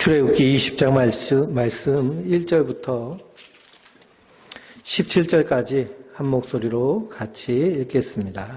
출애굽기 20장 말씀 1절부터 17절까지 한 목소리로 같이 읽겠습니다.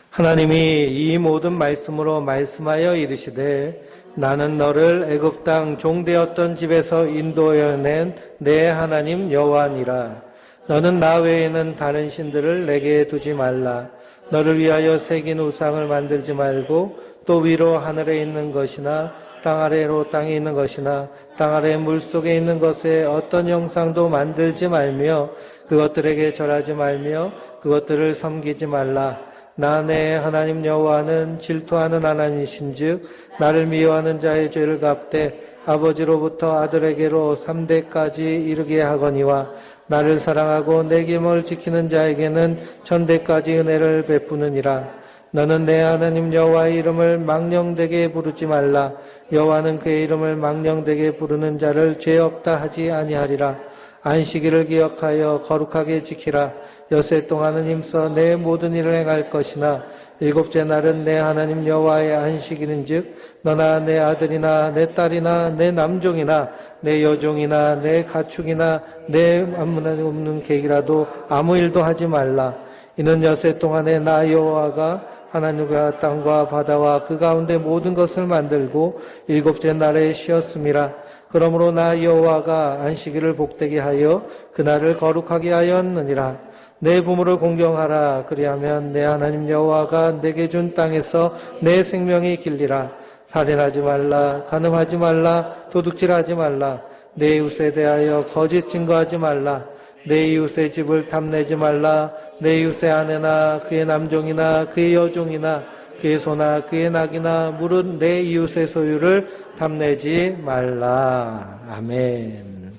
하나님이 이 모든 말씀으로 말씀하여 이르시되 나는 너를 애굽 땅 종되었던 집에서 인도하여 낸 내 하나님 여호와니라. 너는 나 외에는 다른 신들을 내게 두지 말라. 너를 위하여 새긴 우상을 만들지 말고 또 위로 하늘에 있는 것이나 땅 아래로 땅에 있는 것이나 땅 아래 물속에 있는 것에 어떤 형상도 만들지 말며 그것들에게 절하지 말며 그것들을 섬기지 말라. 나 내 하나님 여호와는 질투하는 하나님이신즉 나를 미워하는 자의 죄를 갚되 아버지로부터 아들에게로 3대까지 이르게 하거니와 나를 사랑하고 내 계명을 지키는 자에게는 천대까지 은혜를 베푸느니라. 너는 내 하나님 여호와의 이름을 망령되게 부르지 말라. 여호와는 그의 이름을 망령되게 부르는 자를 죄 없다 하지 아니하리라. 안식일을 기억하여 거룩하게 지키라. 여세 동안은 힘써 내 모든 일을 행할 것이나 일곱째 날은 내 하나님 여호와의 안식일인즉 너나 내 아들이나 내 딸이나 내 남종이나 내 여종이나 내 가축이나 내 아무나 없는 객이라도 아무 일도 하지 말라. 이는 여세 동안에 나 여호와가 하나님과 땅과 바다와 그 가운데 모든 것을 만들고 일곱째 날에 쉬었음이라. 그러므로 나 여호와가 안식일을 복되게 하여 그날을 거룩하게 하였느니라. 내 부모를 공경하라. 그리하면 내 하나님 여호와가 내게 준 땅에서 내 생명이 길리라. 살인하지 말라. 간음하지 말라. 도둑질하지 말라. 내 이웃에 대하여 거짓 증거하지 말라. 내 이웃의 집을 탐내지 말라. 내 이웃의 아내나 그의 남종이나 그의 여종이나 그의 소나 그의 낙이나 물은 내 이웃의 소유를 탐내지 말라. 아멘.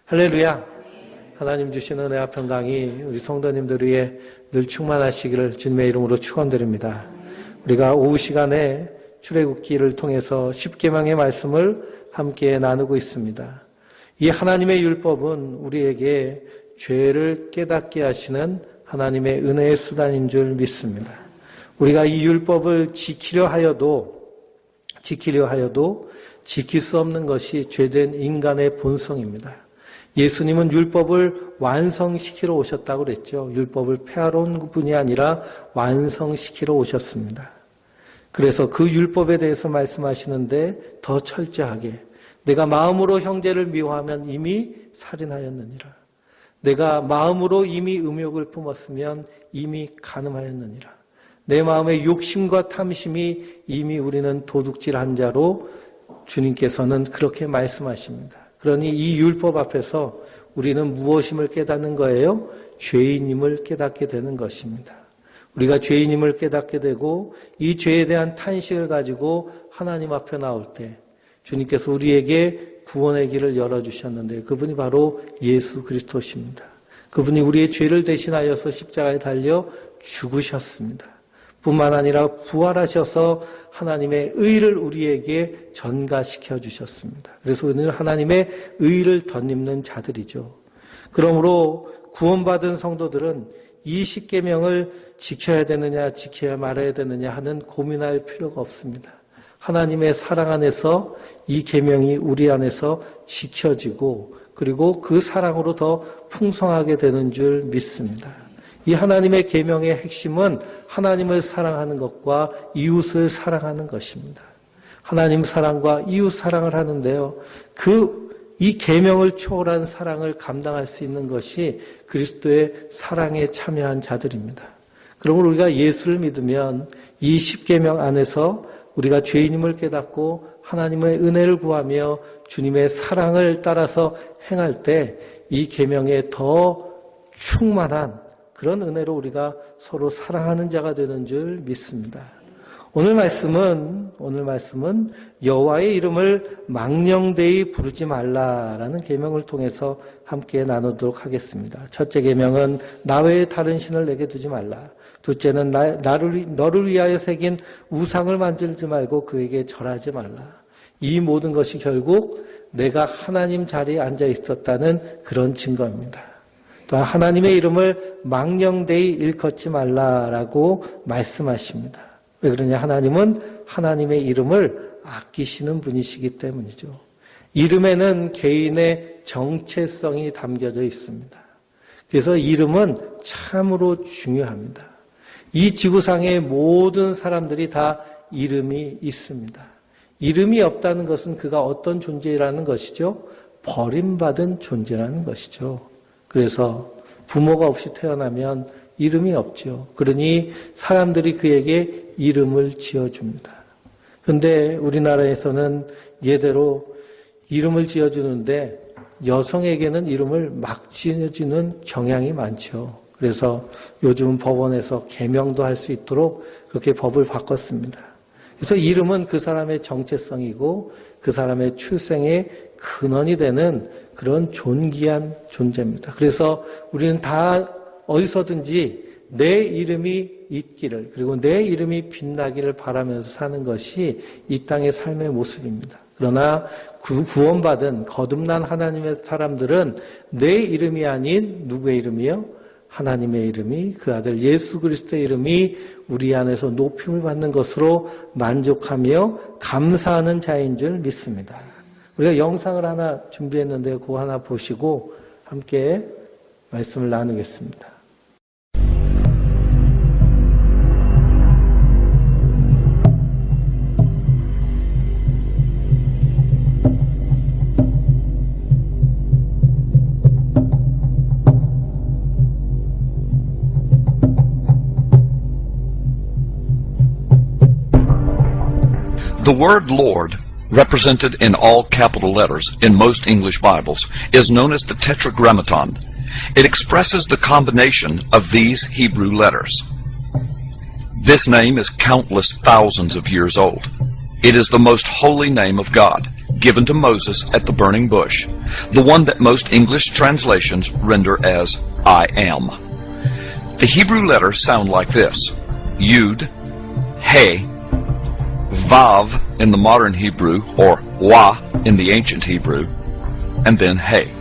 할렐루야. 하나님 주시는 은혜와 평강이 우리 성도님들 위해 늘 충만하시기를 주님의 이름으로 축원드립니다. 우리가 오후 시간에 출애굽기를 통해서 십계명의 말씀을 함께 나누고 있습니다. 이 하나님의 율법은 우리에게 죄를 깨닫게 하시는 하나님의 은혜의 수단인 줄 믿습니다. 우리가 이 율법을 지키려 하여도 지킬 수 없는 것이 죄된 인간의 본성입니다. 예수님은 율법을 완성시키러 오셨다고 그랬죠. 율법을 폐하러 온 분이 아니라 완성시키러 오셨습니다. 그래서 그 율법에 대해서 말씀하시는데 더 철저하게 내가 마음으로 형제를 미워하면 이미 살인하였느니라. 내가 마음으로 이미 음욕을 품었으면 이미 간음하였느니라. 내 마음의 욕심과 탐심이 이미 우리는 도둑질한 자로 주님께서는 그렇게 말씀하십니다. 그러니 이 율법 앞에서 우리는 무엇임을 깨닫는 거예요? 죄인임을 깨닫게 되는 것입니다. 우리가 죄인임을 깨닫게 되고 이 죄에 대한 탄식을 가지고 하나님 앞에 나올 때 주님께서 우리에게 구원의 길을 열어주셨는데 그분이 바로 예수 그리스도십니다. 그분이 우리의 죄를 대신하여서 십자가에 달려 죽으셨습니다. 뿐만 아니라 부활하셔서 하나님의 의를 우리에게 전가시켜 주셨습니다. 그래서 우리는 하나님의 의를 덧입는 자들이죠. 그러므로 구원받은 성도들은 이 십계명을 지켜야 되느냐 지켜야 말아야 되느냐 하는 고민할 필요가 없습니다. 하나님의 사랑 안에서 이 계명이 우리 안에서 지켜지고 그리고 그 사랑으로 더 풍성하게 되는 줄 믿습니다. 이 하나님의 계명의 핵심은 하나님을 사랑하는 것과 이웃을 사랑하는 것입니다. 하나님 사랑과 이웃 사랑을 하는데요. 이 계명을 초월한 사랑을 감당할 수 있는 것이 그리스도의 사랑에 참여한 자들입니다. 그러므로 우리가 예수를 믿으면 이 십계명 안에서 우리가 죄인임을 깨닫고 하나님의 은혜를 구하며 주님의 사랑을 따라서 행할 때 이 계명에 더 충만한 그런 은혜로 우리가 서로 사랑하는 자가 되는 줄 믿습니다. 오늘 말씀은 여호와의 이름을 망령되이 부르지 말라라는 계명을 통해서 함께 나누도록 하겠습니다. 첫째 계명은 나 외에 다른 신을 내게 두지 말라. 둘째는 너를 위하여 새긴 우상을 만들지 말고 그에게 절하지 말라. 이 모든 것이 결국 내가 하나님 자리에 앉아 있었다는 그런 증거입니다. 또한 하나님의 이름을 망령되이 일컫지 말라라고 말씀하십니다. 왜 그러냐? 하나님은 하나님의 이름을 아끼시는 분이시기 때문이죠. 이름에는 개인의 정체성이 담겨져 있습니다. 그래서 이름은 참으로 중요합니다. 이 지구상의 모든 사람들이 다 이름이 있습니다. 이름이 없다는 것은 그가 어떤 존재라는 것이죠? 버림받은 존재라는 것이죠. 그래서 부모가 없이 태어나면 이름이 없죠. 그러니 사람들이 그에게 이름을 지어줍니다. 그런데 우리나라에서는 예대로 이름을 지어주는데 여성에게는 이름을 막 지어주는 경향이 많죠. 그래서 요즘은 법원에서 개명도 할 수 있도록 그렇게 법을 바꿨습니다. 그래서 이름은 그 사람의 정체성이고 그 사람의 출생의 근원이 되는 그런 존귀한 존재입니다. 그래서 우리는 다 어디서든지 내 이름이 있기를, 그리고 내 이름이 빛나기를 바라면서 사는 것이 이 땅의 삶의 모습입니다. 그러나 구원받은 거듭난 하나님의 사람들은 내 이름이 아닌 누구의 이름이요? 하나님의 이름이, 그 아들 예수 그리스도의 이름이 우리 안에서 높임을 받는 것으로 만족하며 감사하는 자인 줄 믿습니다. 우리가 영상을 하나 준비했는데 그거 하나 보시고 함께 말씀을 나누겠습니다. The word Lord, represented in all capital letters in most English Bibles, is known as the Tetragrammaton. It expresses the combination of these Hebrew letters. This name is countless thousands of years old. It is the most holy name of God, given to Moses at the burning bush, the one that most English translations render as I am. The Hebrew letters sound like this: Yud, He, Vav in the modern Hebrew, or Wah in the ancient Hebrew, and then He.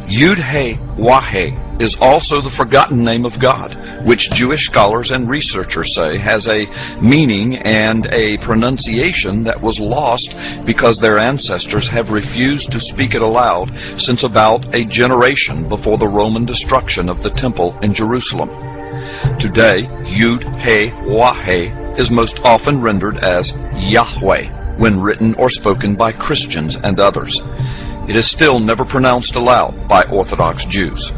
Yud He Wah He is also the forgotten name of God, which Jewish scholars and researchers say has a meaning and a pronunciation that was lost because their ancestors have refused to speak it aloud since about a generation before the Roman destruction of the temple in Jerusalem. Today, Yud He Wah He is most often rendered as Yahweh when written or spoken by Christians and others. It is still never pronounced aloud by Orthodox Jews.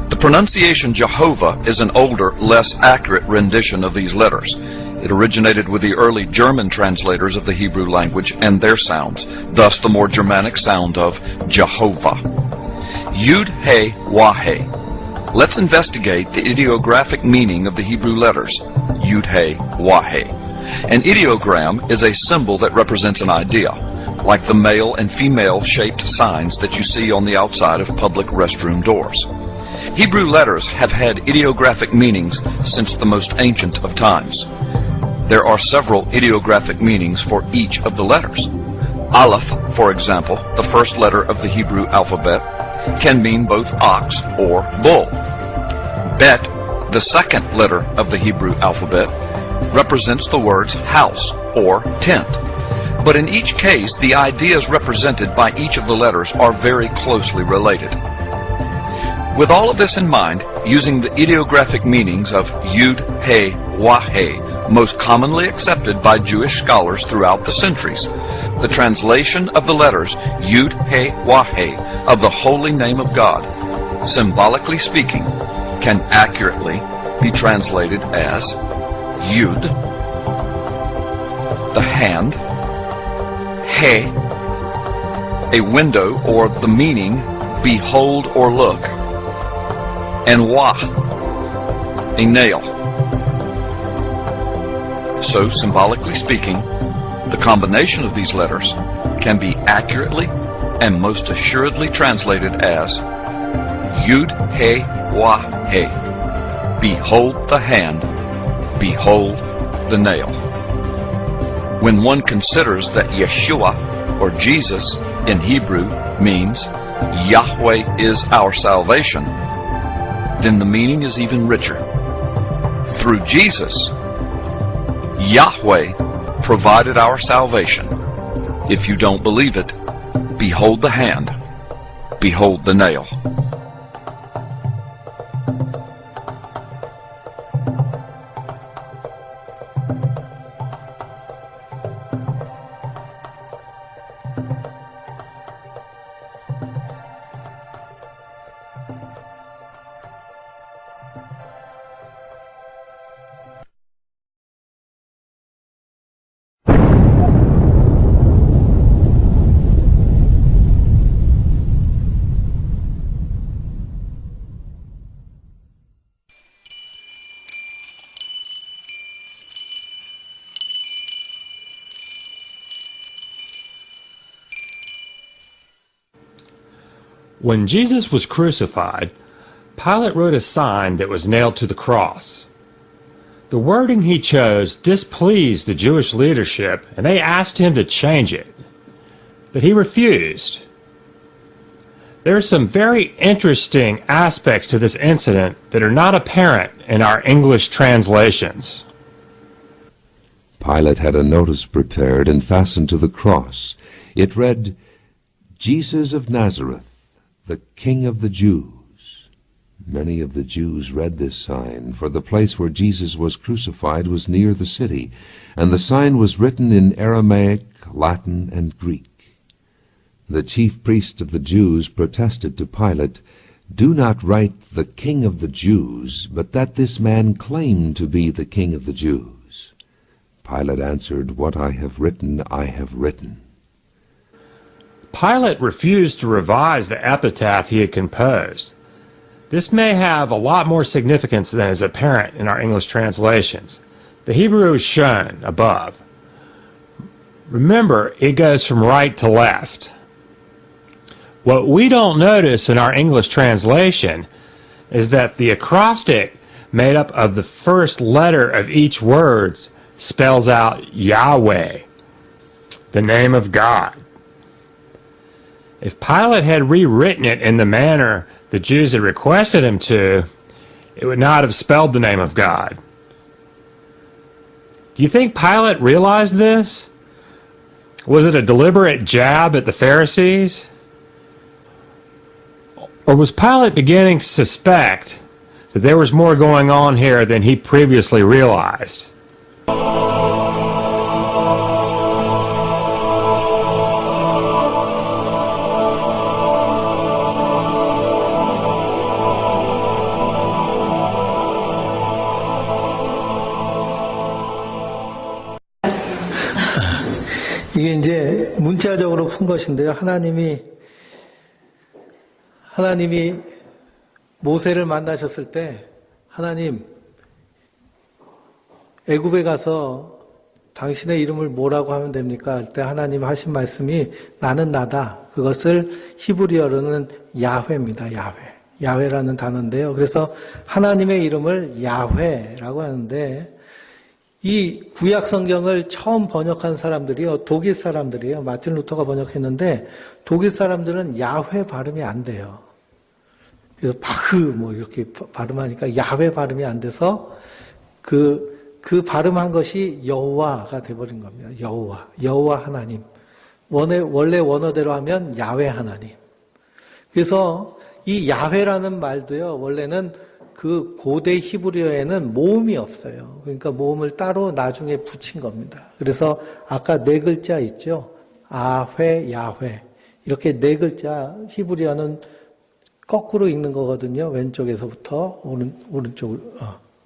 The pronunciation Jehovah is an older, less accurate rendition of these letters. It originated with the early German translators of the Hebrew language and their sounds, thus the more Germanic sound of Jehovah. Yud He Wah He. Let's investigate the ideographic meaning of the Hebrew letters, Yud He Wah He. An ideogram is a symbol that represents an idea, like the male and female shaped signs that you see on the outside of public restroom doors. Hebrew letters have had ideographic meanings since the most ancient of times. There are several ideographic meanings for each of the letters. Aleph, for example, the first letter of the Hebrew alphabet, can mean both ox or bull. Bet, the second letter of the Hebrew alphabet, represents the words house or tent. But in each case, the ideas represented by each of the letters are very closely related. With all of this in mind, using the ideographic meanings of Yud He Wah He, most commonly accepted by Jewish scholars throughout the centuries, the translation of the letters Yud He Wah He of the holy name of God, symbolically speaking, can accurately be translated as Yud, the hand, He, a window or the meaning behold or look, and Wah, a nail. So, symbolically speaking, the combination of these letters can be accurately and most assuredly translated as Yud He Wah He. Behold the hand, behold the nail. When one considers that Yeshua, or Jesus, in Hebrew means Yahweh is our salvation, then the meaning is even richer. Through Jesus, Yahweh provided our salvation. If you don't believe it, Behold the hand, behold the nail. When Jesus was crucified, Pilate wrote a sign that was nailed to the cross. The wording he chose displeased the Jewish leadership, and they asked him to change it. But he refused. There are some very interesting aspects to this incident that are not apparent in our English translations. Pilate had a notice prepared and fastened to the cross. It read, "Jesus of Nazareth, the King of the Jews." Many of the Jews read this sign, for the place where Jesus was crucified was near the city, and the sign was written in Aramaic, Latin, and Greek. The chief priest of the Jews protested to Pilate, "Do not write the King of the Jews, but that this man claimed to be the King of the Jews." Pilate answered, "What I have written, I have written." Pilate refused to revise the epitaph he had composed. This may have a lot more significance than is apparent in our English translations. The Hebrew is shown above. Remember, it goes from right to left. What we don't notice in our English translation is that the acrostic made up of the first letter of each word spells out Yahweh, the name of God. If Pilate had rewritten it in the manner the Jews had requested him to, it would not have spelled the name of God. Do you think Pilate realized this? Was it a deliberate jab at the Pharisees? Or was Pilate beginning to suspect that there was more going on here than he previously realized? 이게 이제 문자적으로 푼 것인데요. 하나님이 모세를 만나셨을 때 하나님 애굽에 가서 당신의 이름을 뭐라고 하면 됩니까? 할 때 하나님 하신 말씀이 나는 나다. 그것을 히브리어로는 야훼입니다. 야훼라는 단어인데요. 그래서 하나님의 이름을 야훼라고 하는데 이 구약 성경을 처음 번역한 사람들이요, 독일 사람들이에요. 마틴 루터가 번역했는데 독일 사람들은 야훼 발음이 안 돼요. 그래서 바흐 뭐 이렇게 발음하니까 야훼 발음이 안 돼서 그 발음한 것이 여호와가 돼버린 겁니다. 여호와 하나님. 원래 원어대로 하면 야훼 하나님. 그래서 이 야훼라는 말도요, 원래는 그 고대 히브리어에는 모음이 없어요. 그러니까 모음을 따로 나중에 붙인 겁니다. 그래서 아까 네 글자 있죠? 아훼, 야훼. 이렇게 네 글자 히브리어는 거꾸로 읽는 거거든요. 왼쪽에서부터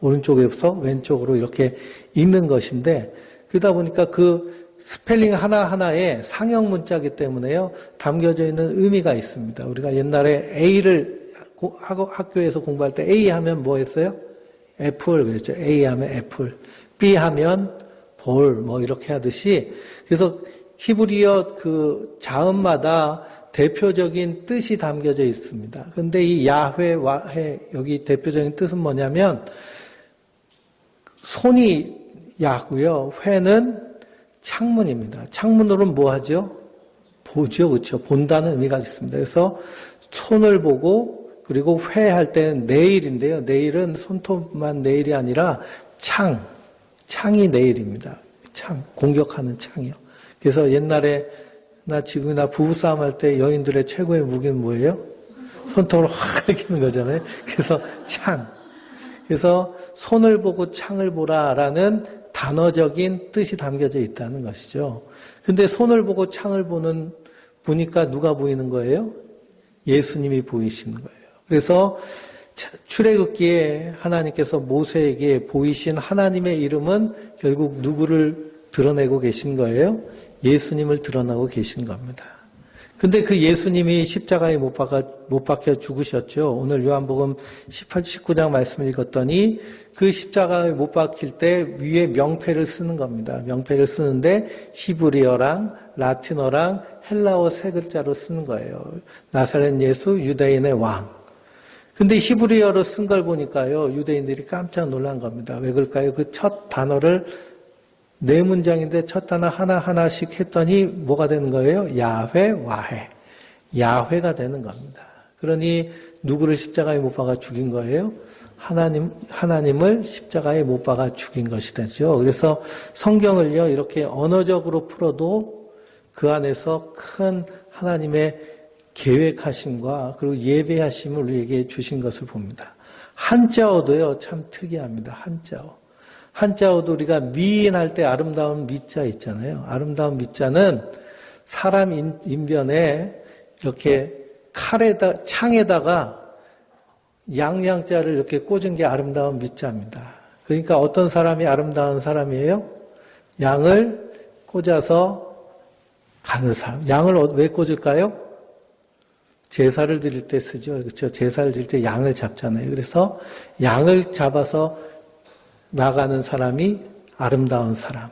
오른쪽에서 왼쪽으로 이렇게 읽는 것인데, 그러다 보니까 그 스펠링 하나하나에 상형 문자이기 때문에요, 담겨져 있는 의미가 있습니다. 우리가 옛날에 A를 학교에서 공부할 때 A 하면 뭐 했어요? 애플 그랬죠. A 하면 애플, B 하면 볼, 뭐 이렇게 하듯이, 그래서 히브리어 그 자음마다 대표적인 뜻이 담겨져 있습니다. 그런데 이 야훼, 와훼, 여기 대표적인 뜻은 뭐냐면, 손이 야고요, 회는 창문입니다. 창문으로는 뭐 하죠? 보죠, 그렇죠? 본다는 의미가 있습니다. 그래서 손을 보고, 그리고 회할 때는 네일인데요. 네일은 손톱만 네일이 아니라 창이 네일입니다. 공격하는 창이요. 그래서 옛날에 나 지금이나 부부싸움 할 때 여인들의 최고의 무기는 뭐예요? 손톱으로 확 이렇게 거잖아요. 그래서 창. 그래서 손을 보고 창을 보라라는 단어적인 뜻이 담겨져 있다는 것이죠. 근데 손을 보고 창을 보니까 누가 보이는 거예요? 예수님이 보이시는 거예요. 그래서 출애굽기에 하나님께서 모세에게 보이신 하나님의 이름은 결국 누구를 드러내고 계신 거예요? 예수님을 드러나고 계신 겁니다. 근데 그 예수님이 십자가에 못 박혀 죽으셨죠. 오늘 요한복음 19장 말씀을 읽었더니 그 십자가에 못 박힐 때 위에 명패를 쓰는 겁니다. 명패를 쓰는데 히브리어랑 라틴어랑 헬라어 세 글자로 쓰는 거예요. 나사렛 예수 유대인의 왕. 근데 히브리어로 쓴 걸 보니까요, 유대인들이 깜짝 놀란 겁니다. 왜 그럴까요? 그 첫 단어를 네 문장인데 첫 단어 하나하나씩 했더니 뭐가 되는 거예요? 야훼, 와훼. 야훼가 되는 겁니다. 그러니 누구를 십자가에 못 박아 죽인 거예요? 하나님을 십자가에 못 박아 죽인 것이 되죠. 그래서 성경을요, 이렇게 언어적으로 풀어도 그 안에서 큰 하나님의 계획하심과 그리고 예배하심을 우리에게 주신 것을 봅니다. 한자어도요, 참 특이합니다. 한자어도 우리가 미인할 때 아름다운 미자 있잖아요. 아름다운 미자는 사람 인변에 이렇게 창에다가 양양자를 이렇게 꽂은 게 아름다운 미자입니다. 그러니까 어떤 사람이 아름다운 사람이에요? 양을 꽂아서 가는 사람. 양을 왜 꽂을까요? 제사를 드릴 때 쓰죠. 그렇죠? 제사를 드릴 때 양을 잡잖아요. 그래서 양을 잡아서 나가는 사람이 아름다운 사람.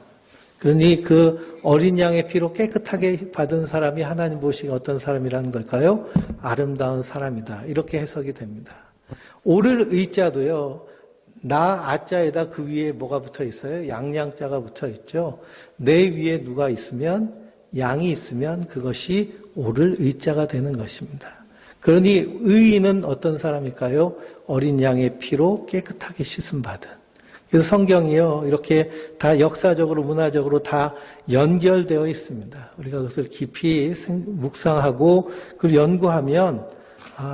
그러니 그 어린 양의 피로 깨끗하게 받은 사람이 하나님 보시기에 어떤 사람이라는 걸까요? 아름다운 사람이다. 이렇게 해석이 됩니다. 오를 의자도요. 나 아자에다 그 위에 뭐가 붙어 있어요? 양양자가 붙어 있죠. 내 위에 누가 있으면 양이 있으면 그것이 오를 의자가 되는 것입니다. 그러니 의인은 어떤 사람일까요? 어린 양의 피로 깨끗하게 씻음 받은. 그래서 성경이요, 이렇게 다 역사적으로, 문화적으로 다 연결되어 있습니다. 우리가 그것을 깊이 묵상하고, 그리고 연구하면,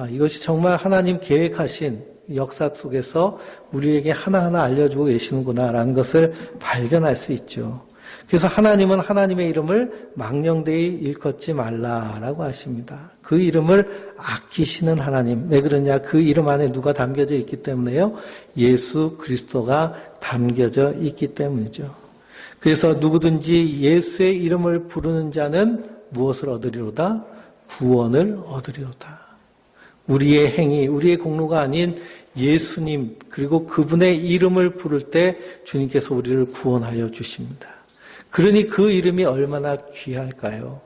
이것이 정말 하나님 계획하신 역사 속에서 우리에게 하나하나 알려주고 계시는구나라는 것을 발견할 수 있죠. 그래서 하나님은 하나님의 이름을 망령되이 일컫지 말라라고 하십니다. 그 이름을 아끼시는 하나님. 왜 그러냐? 그 이름 안에 누가 담겨져 있기 때문에요. 예수 그리스도가 담겨져 있기 때문이죠. 그래서 누구든지 예수의 이름을 부르는 자는 무엇을 얻으리로다? 구원을 얻으리로다. 우리의 행위, 우리의 공로가 아닌 예수님 그리고 그분의 이름을 부를 때 주님께서 우리를 구원하여 주십니다. 그러니 그 이름이 얼마나 귀할까요?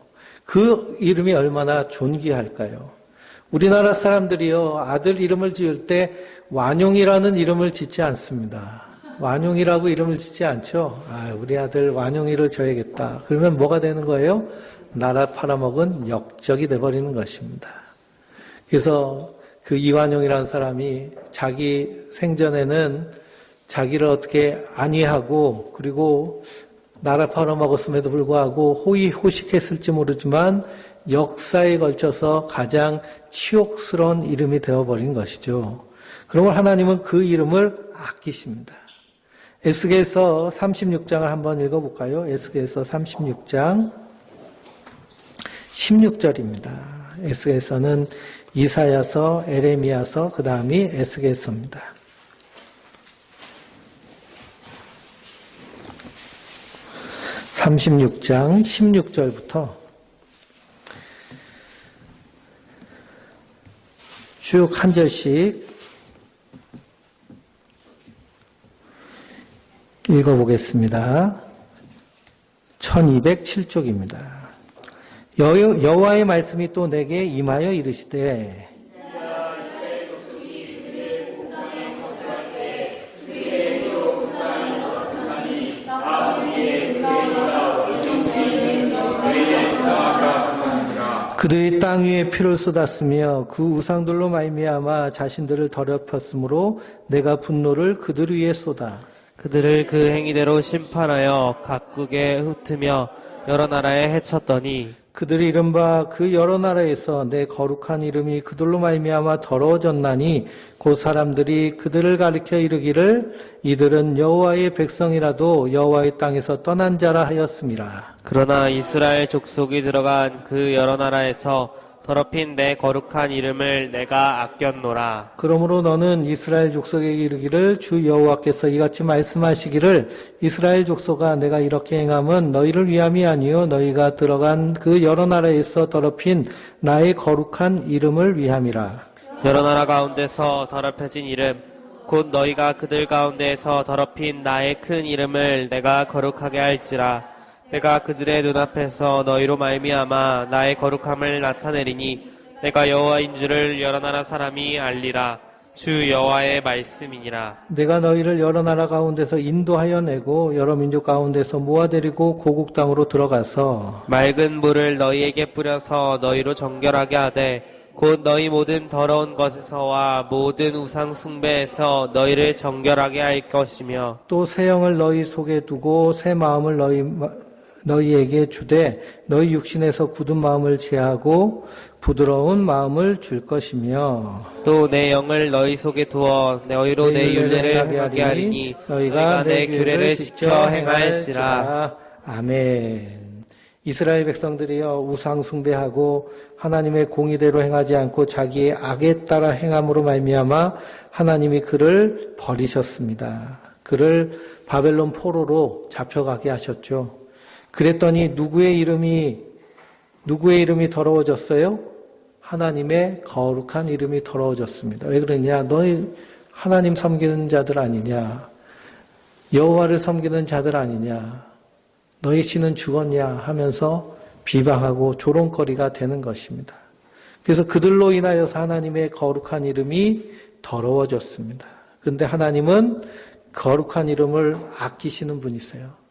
그 이름이 얼마나 존귀할까요? 우리나라 사람들이요, 아들 이름을 지을 때 완용이라는 이름을 짓지 않습니다. 완용이라고 이름을 짓지 않죠. 우리 아들 완용이를 줘야겠다. 그러면 뭐가 되는 거예요? 나라 팔아먹은 역적이 돼버리는 것입니다. 그래서 그 이완용이라는 사람이 자기 생전에는 자기를 어떻게 안위하고 그리고 나라 팔아먹었음에도 불구하고 호의호식했을지 모르지만 역사에 걸쳐서 가장 치욕스러운 이름이 되어버린 것이죠. 그러면 하나님은 그 이름을 아끼십니다. 에스겔서 36장을 한번 읽어볼까요? 에스겔서 36장 16절입니다. 에스겔서는 이사야서, 에레미야서, 그 다음이 에스겔서입니다. 36장 16절부터 쭉 한 절씩 읽어보겠습니다. 1207쪽입니다. 여호와의 말씀이 또 내게 임하여 이르시되 그들이 땅 위에 피를 쏟았으며 그 우상들로 말미암아 자신들을 더럽혔으므로 내가 분노를 그들 위에 쏟아 그들을 그 행위대로 심판하여 각국에 흩으며 여러 나라에 해쳤더니 그들이 이른바 그 여러 나라에서 내 거룩한 이름이 그들로 말미암아 더러워졌나니 그 사람들이 그들을 가리켜 이르기를 이들은 여호와의 백성이라도 여호와의 땅에서 떠난 자라 하였음이라. 그러나 이스라엘 족속이 들어간 그 여러 나라에서 더럽힌 내 거룩한 이름을 내가 아꼈노라. 그러므로 너는 이스라엘 족속에게 이르기를 주 여호와께서 이같이 말씀하시기를 이스라엘 족속아 내가 이렇게 행함은 너희를 위함이 아니요 너희가 들어간 그 여러 나라에서 더럽힌 나의 거룩한 이름을 위함이라. 여러 나라 가운데서 더럽혀진 이름 곧 너희가 그들 가운데에서 더럽힌 나의 큰 이름을 내가 거룩하게 할지라. 내가 그들의 눈앞에서 너희로 말미암아 나의 거룩함을 나타내리니 내가 여호와인 줄을 여러 나라 사람이 알리라. 주 여호와의 말씀이니라. 내가 너희를 여러 나라 가운데서 인도하여 내고 여러 민족 가운데서 모아들이고 고국 땅으로 들어가서 맑은 물을 너희에게 뿌려서 너희로 정결하게 하되 곧 너희 모든 더러운 것에서와 모든 우상 숭배에서 너희를 정결하게 할 것이며 또 새 영을 너희 속에 두고 새 마음을 너희에게 주되 너희 육신에서 굳은 마음을 제하고 부드러운 마음을 줄 것이며 또 내 영을 너희 속에 두어 너희로 내 율례를 행하게 하리니 너희가 내 규례를 지켜 행할지라. 아멘. 이스라엘 백성들이여 우상 숭배하고 하나님의 공의대로 행하지 않고 자기의 악에 따라 행함으로 말미암아 하나님이 그를 버리셨습니다. 그를 바벨론 포로로 잡혀가게 하셨죠. 그랬더니 누구의 이름이 더러워졌어요? 하나님의 거룩한 이름이 더러워졌습니다. 왜 그러냐? 너희 하나님 섬기는 자들 아니냐? 여호와를 섬기는 자들 아니냐? 너희 신은 죽었냐? 하면서 비방하고 조롱거리가 되는 것입니다. 그래서 그들로 인하여서 하나님의 거룩한 이름이 더러워졌습니다. 그런데 하나님은 거룩한 이름을 아끼시는 분이세요.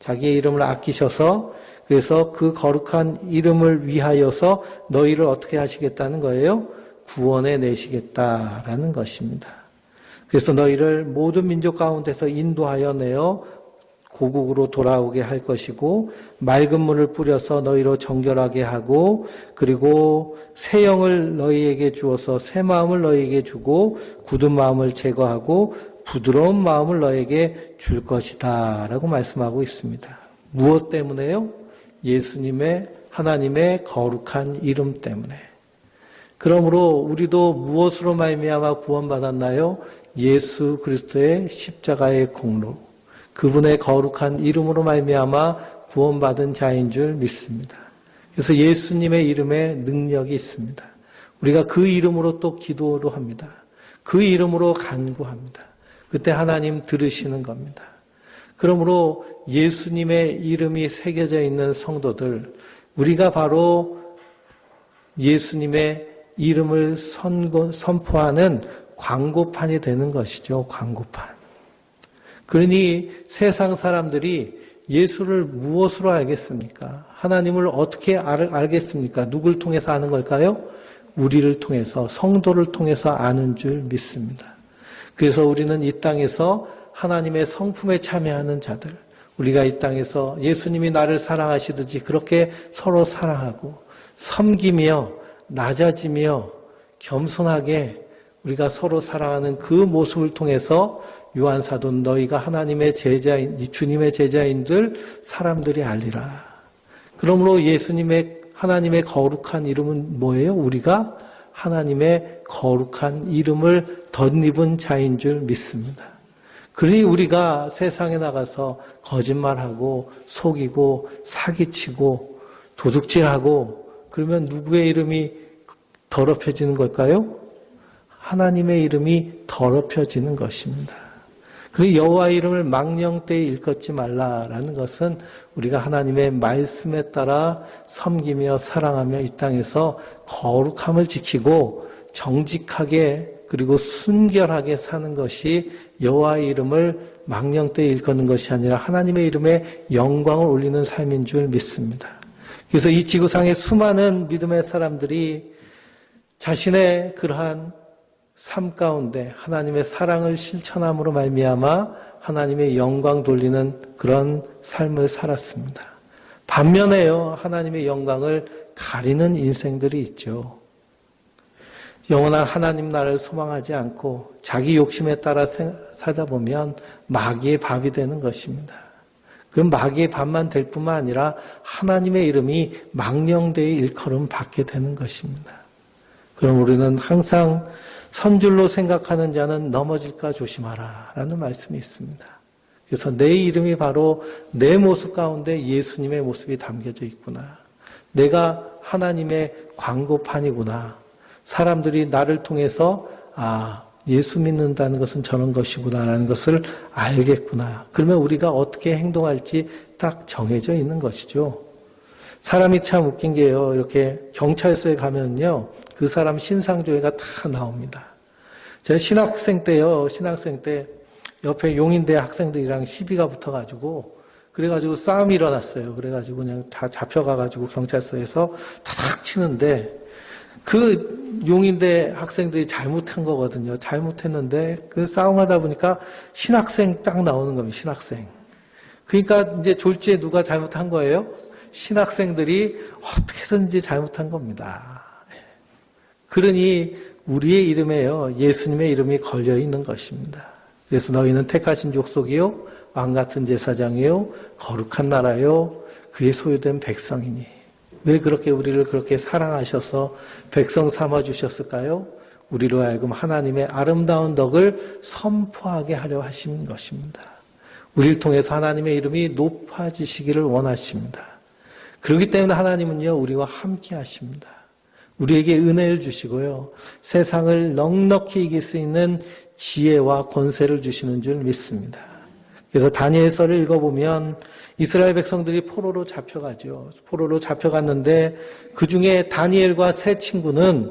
자기의 이름을 아끼셔서 그래서 그 거룩한 이름을 위하여서 너희를 어떻게 하시겠다는 거예요? 구원해 내시겠다라는 것입니다. 그래서 너희를 모든 민족 가운데서 인도하여 내어 고국으로 돌아오게 할 것이고 맑은 물을 뿌려서 너희로 정결하게 하고 그리고 새 영을 너희에게 주어서 새 마음을 너희에게 주고 굳은 마음을 제거하고 부드러운 마음을 너에게 줄 것이다 라고 말씀하고 있습니다. 무엇 때문에요? 예수님의 하나님의 거룩한 이름 때문에. 그러므로 우리도 무엇으로 말미암아 구원받았나요? 예수 그리스도의 십자가의 공로, 그분의 거룩한 이름으로 말미암아 구원받은 자인 줄 믿습니다. 그래서 예수님의 이름에 능력이 있습니다. 우리가 그 이름으로 또 기도도 합니다. 그 이름으로 간구합니다. 그때 하나님 들으시는 겁니다. 그러므로 예수님의 이름이 새겨져 있는 성도들, 우리가 바로 예수님의 이름을 선포하는 광고판이 되는 것이죠. 광고판. 그러니 세상 사람들이 예수를 무엇으로 알겠습니까? 하나님을 어떻게 알겠습니까? 누굴 통해서 아는 걸까요? 우리를 통해서, 성도를 통해서 아는 줄 믿습니다. 그래서 우리는 이 땅에서 하나님의 성품에 참여하는 자들, 우리가 이 땅에서 예수님이 나를 사랑하시듯이 그렇게 서로 사랑하고 섬기며 낮아지며 겸손하게 우리가 서로 사랑하는 그 모습을 통해서 요한 사도는 너희가 하나님의 제자인, 주님의 제자인들 사람들이 알리라. 그러므로 예수님의 하나님의 거룩한 이름은 뭐예요? 우리가 하나님의 거룩한 이름을 덧입은 자인 줄 믿습니다. 그러니 우리가 세상에 나가서 거짓말하고 속이고 사기치고 도둑질하고 그러면 누구의 이름이 더럽혀지는 걸까요? 하나님의 이름이 더럽혀지는 것입니다. 그 여호와의 이름을 망령되이 일컫지 말라라는 것은 우리가 하나님의 말씀에 따라 섬기며 사랑하며 이 땅에서 거룩함을 지키고 정직하게 그리고 순결하게 사는 것이 여호와의 이름을 망령되이 일컫는 것이 아니라 하나님의 이름에 영광을 올리는 삶인 줄 믿습니다. 그래서 이 지구상의 수많은 믿음의 사람들이 자신의 그러한 삶 가운데 하나님의 사랑을 실천함으로 말미암아 하나님의 영광 돌리는 그런 삶을 살았습니다. 반면에요, 하나님의 영광을 가리는 인생들이 있죠. 영원한 하나님 나라를 소망하지 않고 자기 욕심에 따라 살다 보면 마귀의 밥이 되는 것입니다. 그 마귀의 밥만 될 뿐만 아니라 하나님의 이름이 망령되이 일컬음 받게 되는 것입니다. 그럼 우리는 항상 선줄로 생각하는 자는 넘어질까 조심하라 라는 말씀이 있습니다. 그래서 내 이름이 바로 내 모습 가운데 예수님의 모습이 담겨져 있구나. 내가 하나님의 광고판이구나. 사람들이 나를 통해서 예수 믿는다는 것은 저런 것이구나라는 것을 알겠구나. 그러면 우리가 어떻게 행동할지 딱 정해져 있는 것이죠. 사람이 참 웃긴 게요. 이렇게 경찰서에 가면요. 그 사람 신상조회가 다 나옵니다. 제가 신학생 때 옆에 용인대 학생들이랑 시비가 붙어가지고 그래가지고 싸움이 일어났어요. 그래가지고 그냥 다 잡혀가가지고 경찰서에서 타닥 치는데 그 용인대 학생들이 잘못한 거거든요. 잘못했는데 그 싸움하다 보니까 신학생 딱 나오는 겁니다. 신학생. 그러니까 이제 졸지에 누가 잘못한 거예요? 신학생들이 어떻게든지 잘못한 겁니다. 그러니 우리의 이름에요. 예수님의 이름이 걸려 있는 것입니다. 그래서 너희는 택하신 족속이요, 왕 같은 제사장이요, 거룩한 나라요, 그의 소유된 백성이니. 왜 그렇게 우리를 그렇게 사랑하셔서 백성 삼아 주셨을까요? 우리로 하여금 하나님의 아름다운 덕을 선포하게 하려 하신 것입니다. 우리를 통해서 하나님의 이름이 높아지시기를 원하십니다. 그렇기 때문에 하나님은요, 우리와 함께 하십니다. 우리에게 은혜를 주시고요, 세상을 넉넉히 이길 수 있는 지혜와 권세를 주시는 줄 믿습니다. 그래서 다니엘서를 읽어보면 이스라엘 백성들이 포로로 잡혀가죠. 포로로 잡혀갔는데 그 중에 다니엘과 세 친구는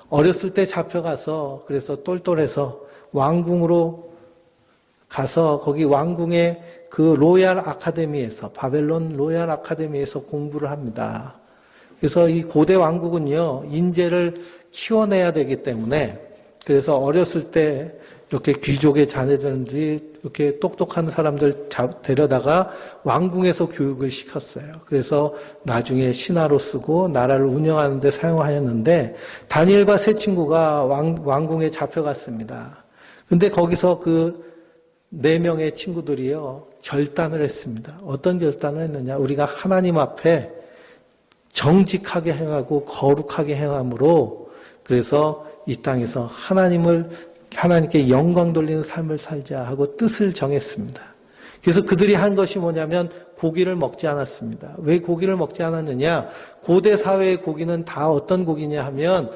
어렸을 때 잡혀가서 그래서 똘똘해서 왕궁으로 가서 거기 왕궁의 그 로얄 아카데미에서 바벨론 로얄 아카데미에서 공부를 합니다. 그래서 이 고대 왕국은요, 인재를 키워내야 되기 때문에 그래서 어렸을 때 이렇게 귀족의 자녀들인지 이렇게 똑똑한 사람들 데려다가 왕궁에서 교육을 시켰어요. 그래서 나중에 신하로 쓰고 나라를 운영하는 데 사용하였는데 다니엘과 세 친구가 왕궁에 잡혀갔습니다. 근데 거기서 그 4명의 친구들이요, 결단을 했습니다. 어떤 결단을 했느냐? 우리가 하나님 앞에 정직하게 행하고 거룩하게 행함으로 그래서 이 땅에서 하나님께 영광 돌리는 삶을 살자 하고 뜻을 정했습니다. 그래서 그들이 한 것이 뭐냐면 고기를 먹지 않았습니다. 왜 고기를 먹지 않았느냐? 고대 사회의 고기는 다 어떤 고기냐 하면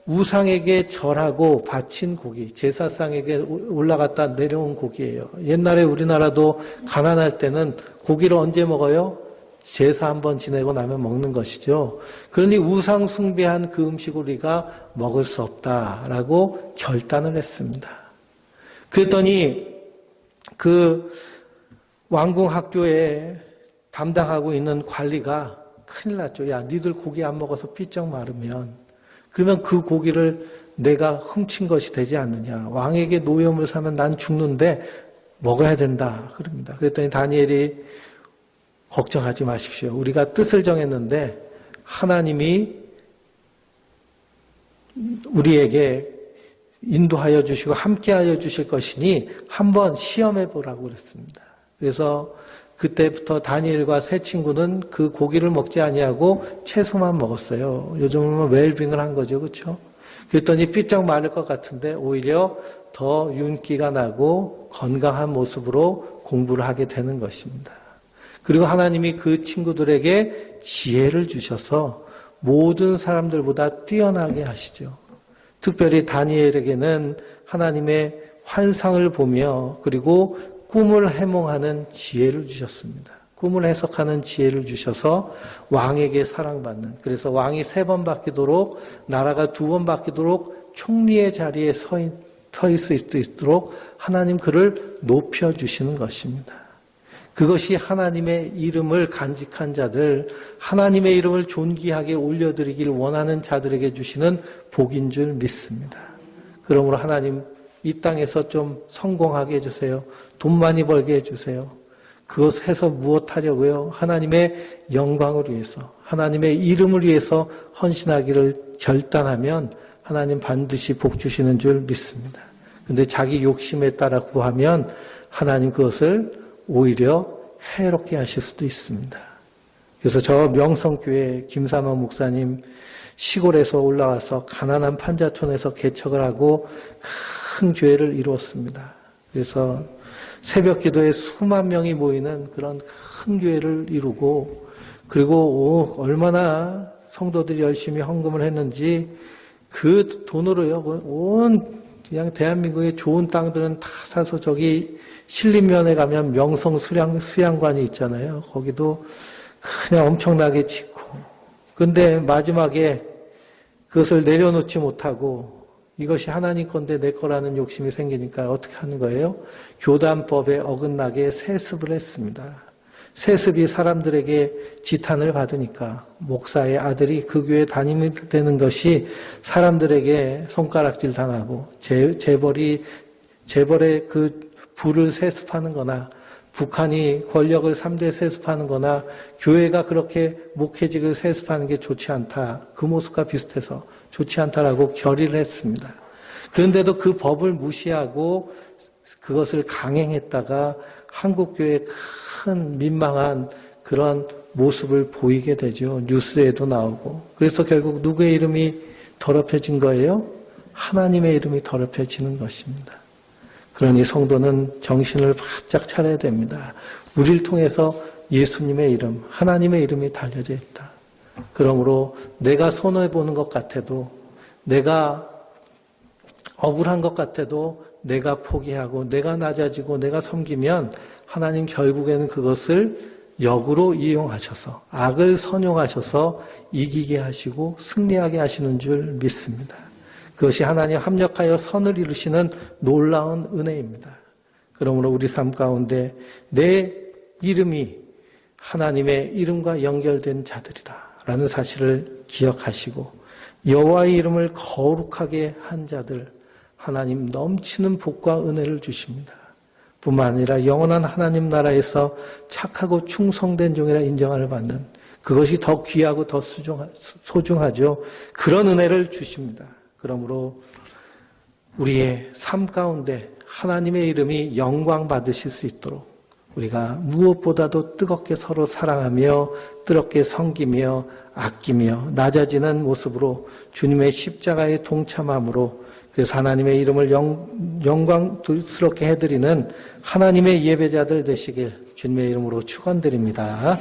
우상에게 절하고 바친 고기, 제사상에게 올라갔다 내려온 고기예요. 옛날에 우리나라도 가난할 때는 고기를 언제 먹어요? 제사 한번 지내고 나면 먹는 것이죠. 그러니 우상 숭배한 그 음식을 우리가 먹을 수 없다라고 결단을 했습니다. 그랬더니 그 왕궁 학교에 담당하고 있는 관리가 큰일 났죠. 야, 니들 고기 안 먹어서 삐쩍 마르면 그러면 그 고기를 내가 훔친 것이 되지 않느냐. 왕에게 노여움을 사면 난 죽는데 먹어야 된다. 그럽니다. 그랬더니 다니엘이 걱정하지 마십시오. 우리가 뜻을 정했는데 하나님이 우리에게 인도하여 주시고 함께하여 주실 것이니 한번 시험해 보라고 그랬습니다. 그래서 그때부터 다니엘과 세 친구는 그 고기를 먹지 아니하고 채소만 먹었어요. 요즘은 웰빙을 한 거죠. 그렇죠? 그랬더니 삐쩍 마를 것 같은데 오히려 더 윤기가 나고 건강한 모습으로 공부를 하게 되는 것입니다. 그리고 하나님이 그 친구들에게 지혜를 주셔서 모든 사람들보다 뛰어나게 하시죠. 특별히 다니엘에게는 하나님의 환상을 보며 그리고 꿈을 해몽하는 지혜를 주셨습니다. 꿈을 해석하는 지혜를 주셔서 왕에게 사랑받는, 그래서 왕이 3번 바뀌도록 나라가 2번 바뀌도록 총리의 자리에 서 있을 수 있도록 하나님 그를 높여주시는 것입니다. 그것이 하나님의 이름을 간직한 자들, 하나님의 이름을 존귀하게 올려드리길 원하는 자들에게 주시는 복인 줄 믿습니다. 그러므로 하나님 이 땅에서 좀 성공하게 해주세요. 돈 많이 벌게 해주세요. 그것 해서 무엇하려고요? 하나님의 영광을 위해서, 하나님의 이름을 위해서 헌신하기를 결단하면 하나님 반드시 복 주시는 줄 믿습니다. 근데 자기 욕심에 따라 구하면 하나님 그것을 오히려 해롭게 하실 수도 있습니다. 그래서 저 명성교회 김삼원 목사님 시골에서 올라와서 가난한 판자촌에서 개척을 하고 큰 교회를 이루었습니다. 그래서 새벽 기도에 수만 명이 모이는 그런 큰 교회를 이루고, 그리고 얼마나 성도들이 열심히 헌금을 했는지 그 돈으로요, 온 그냥 대한민국의 좋은 땅들은 다 사서 저기 신림면에 가면 명성 수양관이 있잖아요. 거기도 그냥 엄청나게 짓고. 그런데 마지막에 그것을 내려놓지 못하고 이것이 하나님 건데 내 거라는 욕심이 생기니까 어떻게 하는 거예요? 교단법에 어긋나게 세습을 했습니다. 세습이 사람들에게 지탄을 받으니까 목사의 아들이 그 교회에 다니게 되는 것이 사람들에게 손가락질 당하고 재벌의 그 부를 세습하는 거나 북한이 권력을 3대 세습하는 거나 교회가 그렇게 목회직을 세습하는 게 좋지 않다. 그 모습과 비슷해서 좋지 않다라고 결의를 했습니다. 그런데도 그 법을 무시하고 그것을 강행했다가 한국교회에 큰 민망한 그런 모습을 보이게 되죠. 뉴스에도 나오고. 그래서 결국 누구의 이름이 더럽혀진 거예요? 하나님의 이름이 더럽혀지는 것입니다. 그러니 성도는 정신을 바짝 차려야 됩니다. 우리를 통해서 예수님의 이름, 하나님의 이름이 달려져 있다. 그러므로 내가 손해보는 것 같아도, 내가 억울한 것 같아도 내가 포기하고 내가 낮아지고 내가 섬기면 하나님 결국에는 그것을 역으로 이용하셔서 악을 선용하셔서 이기게 하시고 승리하게 하시는 줄 믿습니다. 그것이 하나님 합력하여 선을 이루시는 놀라운 은혜입니다. 그러므로 우리 삶 가운데 내 이름이 하나님의 이름과 연결된 자들이다 라는 사실을 기억하시고 여호와의 이름을 거룩하게 한 자들 하나님 넘치는 복과 은혜를 주십니다. 뿐만 아니라 영원한 하나님 나라에서 착하고 충성된 종이라 인정을 받는 그것이 더 귀하고 더 소중하죠. 그런 은혜를 주십니다. 그러므로 우리의 삶 가운데 하나님의 이름이 영광 받으실 수 있도록 우리가 무엇보다도 뜨겁게 서로 사랑하며 뜨겁게 섬기며 아끼며 낮아지는 모습으로 주님의 십자가에 동참함으로 그래서 하나님의 이름을 영광스럽게 해드리는 하나님의 예배자들 되시길 주님의 이름으로 축원드립니다.